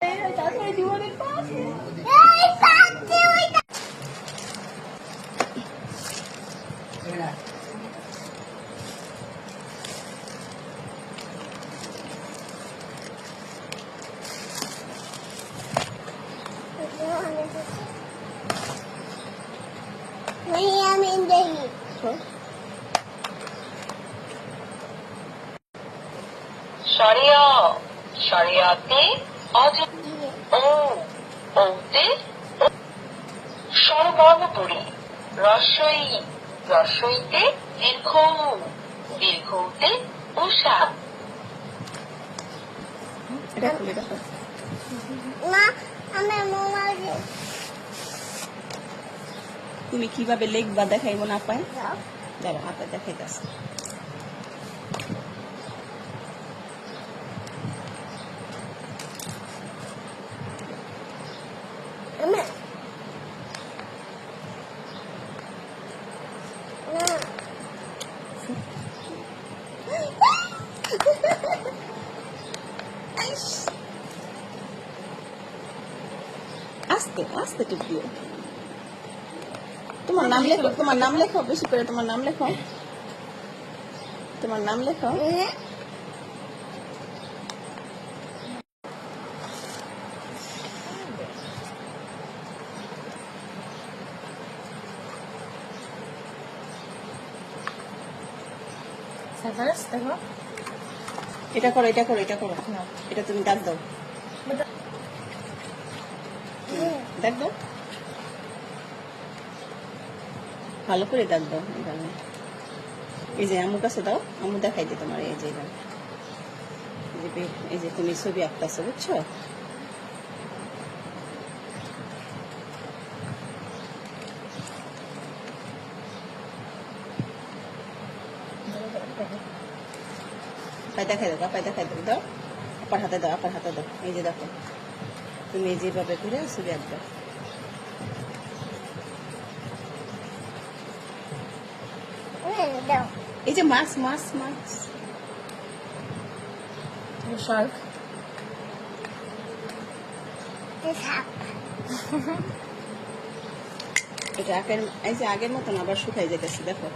তারপরে জীবনের পাশে শরিয়া শরিয়াতে অজ ও ওতে সর্বর্ণপুরী রসই রসইতে দীর্ঘ দীর্ঘতে উষা এটা খুলে দেখো তুমি কিভাবে লিখবা দেখাইবো না পায় দাঁড়া আপা দেখাইতেছে আস্তে আস্তে টিপ দিও তোমার নাম লেখো বেশি করে তোমার নাম লেখো এটা করো এটা তুমি দাগ দাও দাগ দাও ভালো করে দাগ দাও এখানে এই যে আমু কাছে দাও আমু দেখাই দে তোমার এই যে এই যে তুমি ছবি আঁকতেছো বুঝছো দেখাই দাও দাও আপার হাতে দাও এই যে দেখো তুমি যেভাবে করে ছবি আঁকবা এই যে মাছ শার্ক এটা এই যে আগের মতন আবার শুকাই যেতেছে দেখো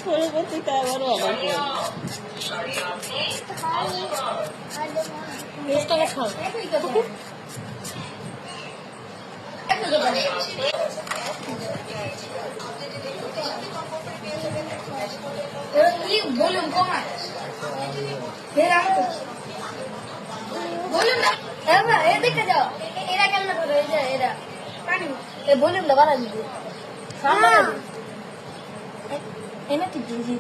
পরবর্তীতে আবারও আবার বলুন কমায় বলুন না দেখে যাও এরা কেমন করে এরা বলুন না বাড়া দিবে এনে তুই বুঝি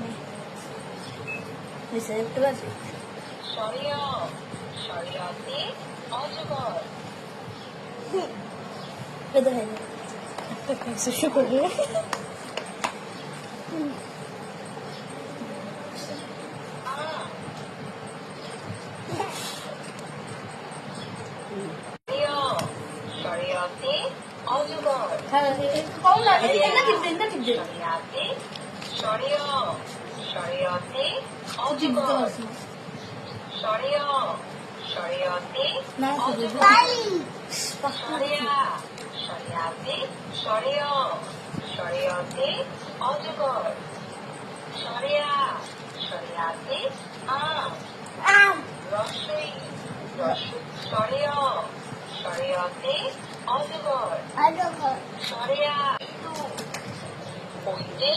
দেখতে পাচ্ছি শরিয়া শরিয়াতে অজগর বেদা হয়ে যাবে শুক্র শরিয়াতে অজগর শরিয়াতে শরিয়াতে অজগর শরিয়া শরিয়াতে শরিয়াতে শরিয়াতে অজগর শরিয়া শরিয়াতে আম রসই শরিয়া শরিয়াতে অজগর শরিয়া ওইতে